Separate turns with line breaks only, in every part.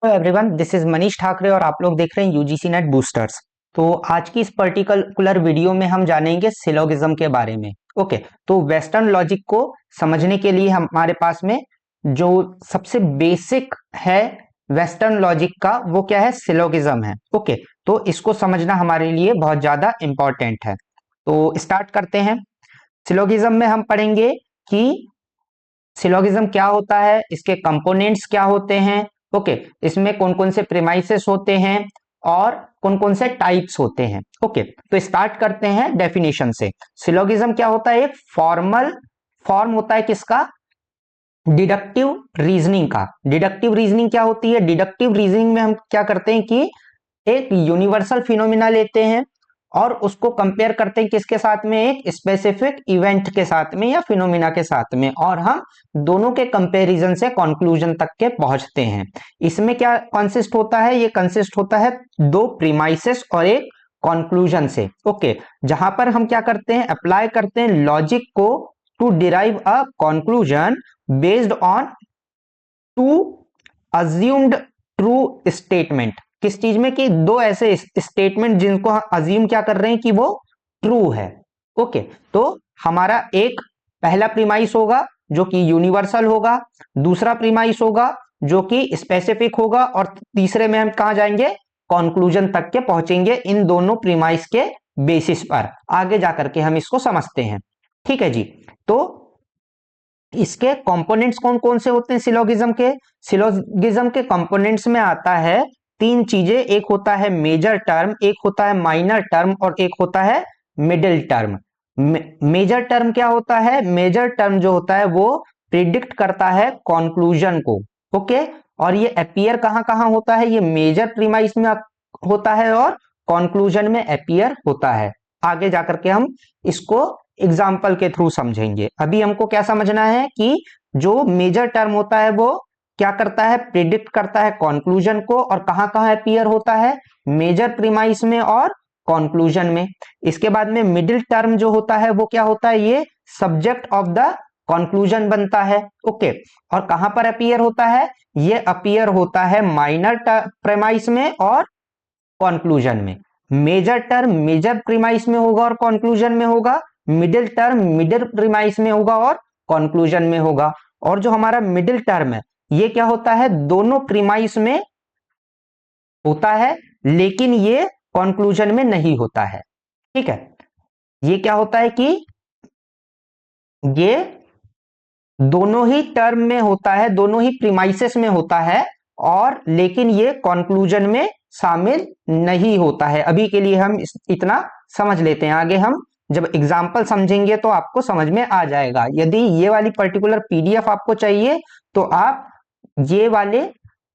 Hello everyone, this is Manish Thackeray और आप लोग देख रहे हैं यूजीसी नेट बूस्टर्स। तो आज की इस पर्टिकुलर वीडियो में हम जानेंगे सिलोगिज्म के बारे में। ओके, तो वेस्टर्न लॉजिक को समझने के लिए हमारे पास में जो सबसे बेसिक है वेस्टर्न लॉजिक का, वो क्या है? सिलोगिज्म है। ओके, तो इसको समझना हमारे लिए बहुत ज्यादा इंपॉर्टेंट है। तो स्टार्ट करते हैं। सिलोगिज्म में हम पढ़ेंगे कि सिलोगिज्म क्या होता है, इसके कंपोनेंट्स क्या होते हैं। ओके, इसमें कौन कौन से प्रीमाइसेस होते हैं और कौन कौन से टाइप्स होते हैं। ओके, तो स्टार्ट करते हैं डेफिनेशन से। सिलोगिज्म क्या होता है? एक फॉर्मल फॉर्म होता है किसका? डिडक्टिव रीजनिंग का। डिडक्टिव रीजनिंग क्या होती है? डिडक्टिव रीजनिंग में हम क्या करते हैं कि एक यूनिवर्सल फिनोमिना लेते हैं और उसको कंपेयर करते हैं किसके साथ में? एक स्पेसिफिक इवेंट के साथ में या फिनोमिना के साथ में, और हम दोनों के कंपैरिजन से कंक्लूजन तक के पहुंचते हैं। इसमें क्या कंसिस्ट होता है? ये कंसिस्ट होता है दो प्रीमाइसेस और एक कंक्लूजन से। ओके, जहां पर हम क्या करते हैं? अप्लाई करते हैं लॉजिक को to derive a conclusion based on two assumed true statement. किस चीज में? कि दो ऐसे स्टेटमेंट जिनको हम अज्यूम क्या कर रहे हैं कि वो ट्रू है। ओके, तो हमारा एक पहला प्रीमाइस होगा जो कि यूनिवर्सल होगा, दूसरा प्रीमाइस होगा जो कि स्पेसिफिक होगा, और तीसरे में हम कहां जाएंगे? कंक्लूजन तक के पहुंचेंगे इन दोनों प्रीमाइस के बेसिस पर। आगे जाकर के हम इसको समझते हैं। ठीक है जी। तो इसके कंपोनेंट्स कौन कौन से होते हैं सिलोगिज्म के? सिलोगिज्म के कंपोनेंट्स में आता है तीन चीजें। एक होता है मेजर टर्म, एक होता है माइनर टर्म, और एक होता है मिडिल टर्म। मेजर टर्म क्या होता है? मेजर टर्म जो होता है वो प्रिडिक्ट करता है कंक्लूजन को। ओके, और ये अपीयर कहां कहां होता है? ये मेजर प्रीमाइस में होता है और कंक्लूजन में अपीयर होता है। आगे जाकर के हम इसको एग्जाम्पल के थ्रू समझेंगे। अभी हमको क्या समझना है कि जो मेजर टर्म होता है वो क्या करता है? प्रिडिक्ट करता है कंक्लूजन को, और कहां कहां अपीयर होता है? मेजर प्रीमाइस में और कंक्लूजन में। इसके बाद में मिडिल टर्म जो होता है वो क्या होता है? ये सब्जेक्ट ऑफ द कंक्लूजन बनता है। ओके, और कहां पर अपीयर होता है? ये अपीयर होता है माइनर प्रीमाइस में और कंक्लूजन में। मेजर टर्म मेजर प्रीमाइस में होगा और कंक्लूजन में होगा, मिडिल टर्म मिडिल प्रीमाइस में होगा और कंक्लूजन में होगा। और जो हमारा मिडिल टर्म है ये क्या होता है? दोनों प्रीमाइस में होता है लेकिन ये कंक्लूजन में नहीं होता है। ठीक है, ये क्या होता है कि ये दोनों ही टर्म में होता है, दोनों ही प्रीमाइसेस में होता है, और लेकिन ये कंक्लूजन में शामिल नहीं होता है। अभी के लिए हम इतना समझ लेते हैं, आगे हम जब एग्जाम्पल समझेंगे तो आपको समझ में आ जाएगा। यदि ये वाली पर्टिकुलर पीडीएफ आपको चाहिए तो आप ये वाले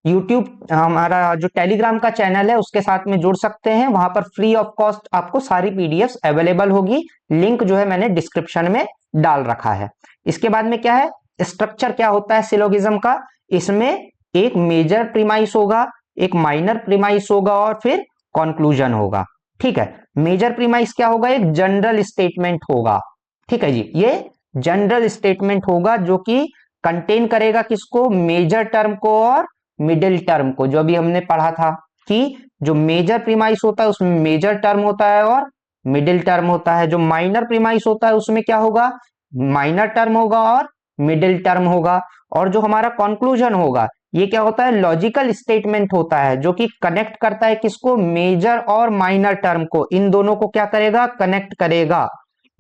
यूट्यूब हमारा जो टेलीग्राम का चैनल है उसके साथ में जुड़ सकते हैं। वहां पर फ्री ऑफ कॉस्ट आपको सारी पीडीएफ अवेलेबल होगी। लिंक जो है मैंने डिस्क्रिप्शन में डाल रखा है। इसके बाद में क्या है? स्ट्रक्चर क्या होता है सिलोगिज्म का? इसमें एक मेजर प्रीमाइस होगा, एक माइनर प्रीमाइस होगा और फिर कंक्लूजन होगा। ठीक है, मेजर प्रीमाइस क्या होगा? एक जनरल स्टेटमेंट होगा। ठीक है जी, ये जनरल स्टेटमेंट होगा जो कि कंटेन करेगा किसको? मेजर टर्म को और मिडिल टर्म को। जो अभी हमने पढ़ा था कि जो मेजर प्रीमाइस होता है उसमें मेजर टर्म होता है और मिडिल टर्म होता है। जो माइनर प्रीमाइस होता है उसमें क्या होगा? माइनर टर्म होगा और मिडिल टर्म होगा। और जो हमारा कंक्लूजन होगा ये क्या होता है? लॉजिकल स्टेटमेंट होता है जो कि कनेक्ट करता है किसको? मेजर और माइनर टर्म को। इन दोनों को क्या करेगा? कनेक्ट करेगा।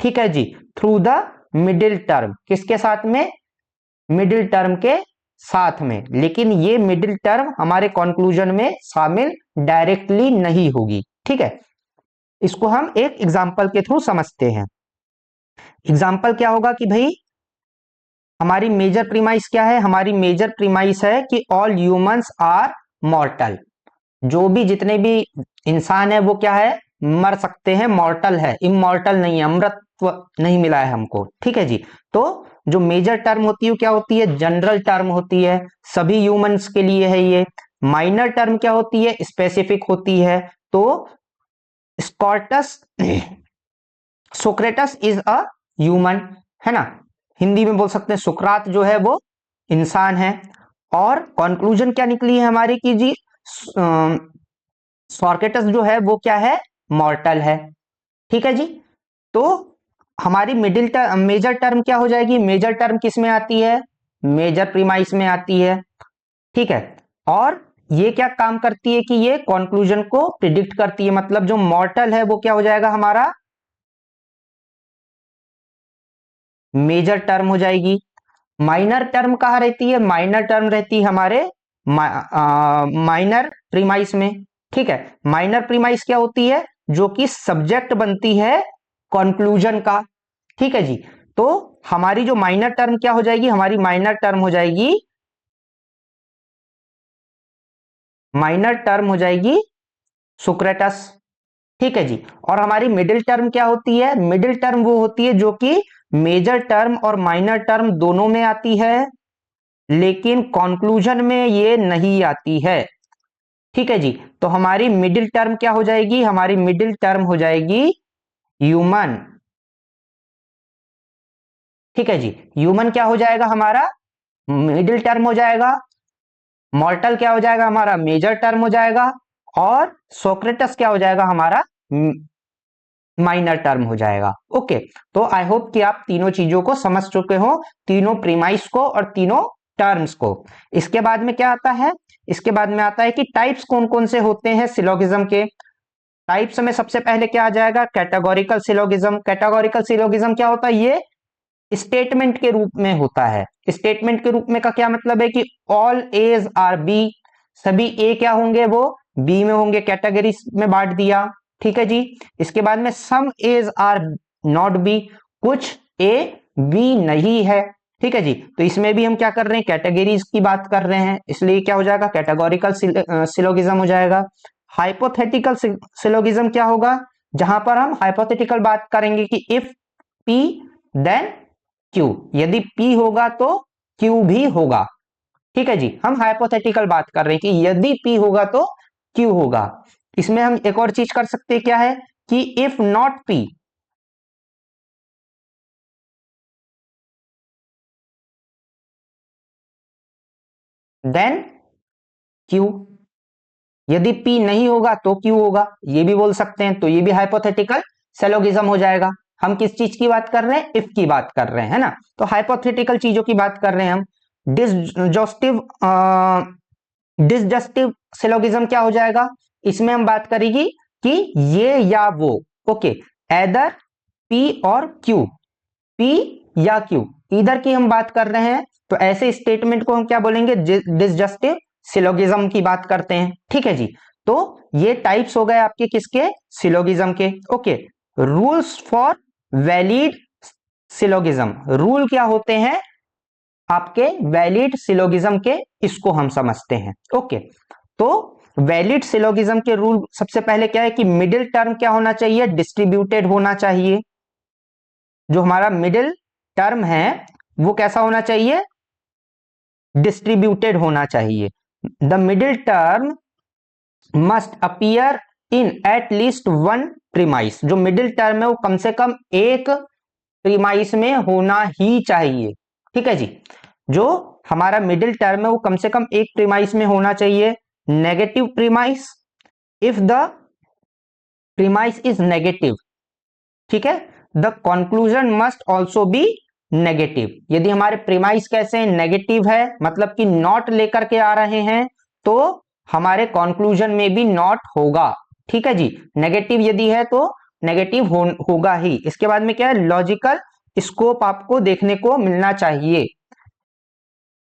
ठीक है जी, थ्रू द मिडिल टर्म। किसके साथ में? मिडिल टर्म के साथ में। लेकिन ये मिडिल टर्म हमारे कंक्लूजन में शामिल डायरेक्टली नहीं होगी। ठीक है, इसको हम एक एग्जाम्पल के थ्रू समझते हैं। एग्जाम्पल क्या होगा कि भाई हमारी मेजर प्रीमाइस क्या है? हमारी मेजर प्रीमाइस है कि ऑल ह्यूमंस आर मॉर्टल। जो भी जितने भी इंसान है वो क्या है? मर सकते हैं, मॉर्टल है, इमॉर्टल नहीं है, अमृतत्व नहीं मिला है हमको। ठीक है जी। तो जो मेजर टर्म होती है क्या होती है? जनरल टर्म होती है, सभी ह्यूमंस के लिए है ये। माइनर टर्म क्या होती है? स्पेसिफिक होती है। तो स्कॉर्टस सोक्रेटस इज अ ह्यूमन, है ना? हिंदी में बोल सकते हैं सुकरात जो है वो इंसान है। और कंक्लूजन क्या निकली है हमारी कि जी सॉर्केटस जो है वो क्या है, मॉर्टल है। ठीक है जी। तो हमारी मिडिल टर्म, मेजर टर्म क्या हो जाएगी, मेजर टर्म किस में आती है, मेजर प्रीमाइस में आती है। ठीक है। और ये क्या काम करती है कि ये कंक्लूजन को प्रिडिक्ट करती है, मतलब जो मॉर्टल है वो क्या हो जाएगा हमारा मेजर टर्म हो जाएगी। माइनर टर्म कहाँ रहती है, माइनर टर्म रहती है हमारे माइनर प्रीमाइस में। ठीक है। माइनर प्रीमाइस क्या होती है, जो कि सब्जेक्ट बनती है कंक्लूजन का। ठीक है जी। तो हमारी जो माइनर टर्म क्या हो जाएगी, हमारी माइनर टर्म हो जाएगी, माइनर टर्म हो जाएगी सुक्रेटस। ठीक है जी। और हमारी मिडिल टर्म क्या होती है, मिडिल टर्म वो होती है जो कि मेजर टर्म और माइनर टर्म दोनों में आती है, लेकिन कंक्लूजन में ये नहीं आती है। ठीक है जी। तो हमारी मिडिल टर्म क्या हो जाएगी, हमारी मिडिल टर्म हो जाएगी ह्यूमन। ठीक है जी। ह्यूमन क्या हो जाएगा हमारा मिडिल टर्म हो जाएगा, मॉर्टल क्या हो जाएगा हमारा मेजर टर्म हो जाएगा, और सोक्रेटस क्या हो जाएगा हमारा माइनर टर्म हो जाएगा। ओके। तो आई होप कि आप तीनों चीजों को समझ चुके हो, तीनों प्रीमाइस को और तीनों टर्म्स को। इसके बाद में क्या आता है, इसके बाद में आता है कि टाइप्स कौन कौन से होते हैं सिलोगिज्म के। टाइप्स में सबसे पहले क्या आ जाएगा, कैटेगोरिकल सिलोगिज्म। कैटेगोरिकल सिलोगिज्म क्या होता है, ये स्टेटमेंट के रूप में होता है। स्टेटमेंट के रूप में का क्या मतलब है कि ऑल एज आर बी, सभी ए क्या होंगे, वो बी में होंगे, कैटेगरीज में बांट दिया। ठीक है जी। इसके बाद में सम एज आर नॉट बी, कुछ ए बी नहीं है। ठीक है जी। तो इसमें भी हम क्या कर रहे हैं, कैटेगरीज की बात कर रहे हैं, इसलिए क्या हो जाएगा कैटेगोरिकल सिलोगिज्म हो जाएगा। हाइपोथेटिकल सिलोगिज्म क्या होगा, जहां पर हम हाइपोथेटिकल बात करेंगे कि इफ पी देन क्यू, यदि P होगा तो Q भी होगा। ठीक है जी। हम हाइपोथेटिकल बात कर रहे हैं कि यदि P होगा तो Q होगा। इसमें हम एक और चीज कर सकते हैं, क्या है कि if not P, then Q, यदि P नहीं होगा तो Q होगा, ये भी बोल सकते हैं। तो ये भी हाइपोथेटिकल सिलोगिज्म हो जाएगा। हम किस चीज की बात कर रहे हैं, इफ की बात कर रहे हैं, है ना। तो हाइपोथेटिकल चीजों की बात कर रहे हैं हम। डिसजस्टिव डिसजस्टिव सिलोगिज्म क्या हो जाएगा, इसमें हम बात करेंगे कि ये या वो। ओके। एदर P और Q, P या Q, इधर की हम बात कर रहे हैं। तो ऐसे स्टेटमेंट को हम क्या बोलेंगे, डिसजस्टिव सिलोगिज्म की बात करते हैं। ठीक है जी। तो ये टाइप्स हो गए आपके किसके, सिलोगिज्म के। Okay. Rules for valid syllogism, rule क्या होते हैं आपके वैलिड सिलोगिज्म के, इसको हम समझते हैं। ओके। तो वैलिड सिलोगिज्म के रूल सबसे पहले क्या है कि मिडिल टर्म क्या होना चाहिए, डिस्ट्रीब्यूटेड होना चाहिए। जो हमारा मिडिल टर्म है वो कैसा होना चाहिए, डिस्ट्रीब्यूटेड होना चाहिए। The middle term must appear in at least one premise, जो मिडिल टर्म है वो कम से कम एक प्रीमाइस में होना ही चाहिए। ठीक है जी। जो हमारा मिडिल टर्म है वो कम से कम एक प्रीमाइस में होना चाहिए। Negative premise, if the premise is negative, ठीक है, the conclusion must also be negative. यदि हमारे प्रीमाइस कैसे नेगेटिव है, मतलब कि नॉट लेकर के आ रहे हैं, तो हमारे कंक्लूजन में भी नॉट होगा। ठीक है जी। नेगेटिव यदि है तो नेगेटिव होगा ही। इसके बाद में क्या है, लॉजिकल स्कोप आपको देखने को मिलना चाहिए।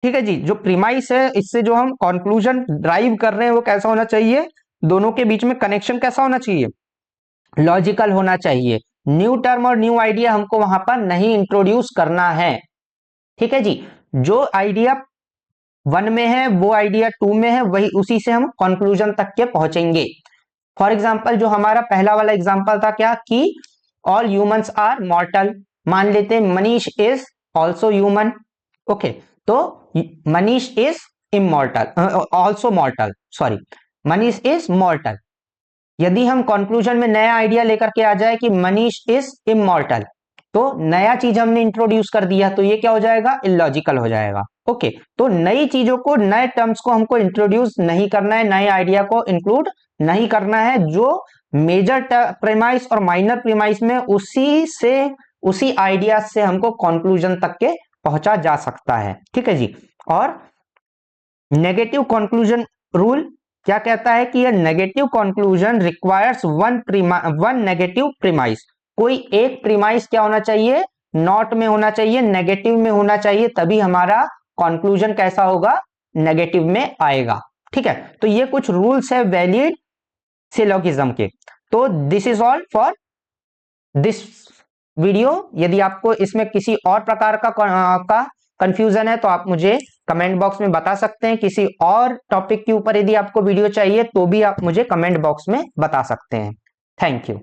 ठीक है जी। जो प्रीमाइस है इससे जो हम कंक्लूजन ड्राइव कर रहे हैं वो कैसा होना चाहिए, दोनों के बीच में कनेक्शन कैसा होना चाहिए, लॉजिकल होना चाहिए। न्यू टर्म और न्यू आइडिया हमको वहां पर नहीं इंट्रोड्यूस करना है। ठीक है जी। जो आइडिया 1 में है वो आइडिया 2 में है, वही उसी से हम कंक्लूजन तक के पहुंचेंगे। फॉर एग्जाम्पल जो हमारा पहला वाला एग्जाम्पल था क्या कि ऑल ह्यूमंस आर मॉर्टल, मान लेते हैं Manish is also human. Okay. तो Manish is immortal, also mortal, sorry, Manish is mortal. यदि हम कंक्लूजन में नया आइडिया लेकर के आ जाए कि मनीष इज इमॉर्टल, तो नया चीज हमने इंट्रोड्यूस कर दिया तो ये क्या हो जाएगा, इलॉजिकल हो जाएगा। ओके, तो नई चीजों को, नए टर्म्स को हमको इंट्रोड्यूस नहीं करना है, नए आइडिया को इंक्लूड नहीं करना है। जो मेजर प्रेमाइस और माइनर प्रेमाइस में उसी आइडिया से हमको कंक्लूजन तक के पहुंचा जा सकता है। ठीक है जी। और नेगेटिव कंक्लूजन रूल क्या कहता है कि negative conclusion requires one negative premise. कोई एक प्रीमाइस क्या होना चाहिए, नॉट में होना चाहिए, नेगेटिव में होना चाहिए, तभी हमारा कंक्लूजन कैसा होगा, नेगेटिव में आएगा। ठीक है, तो ये कुछ रूल्स है वैलिड सिलोगिज्म के। तो this is all for this video. यदि आपको इसमें किसी और प्रकार का कंफ्यूजन है तो आप मुझे कमेंट बॉक्स में बता सकते हैं। किसी और टॉपिक के ऊपर यदि आपको वीडियो चाहिए तो भी आप मुझे कमेंट बॉक्स में बता सकते हैं। Thank you.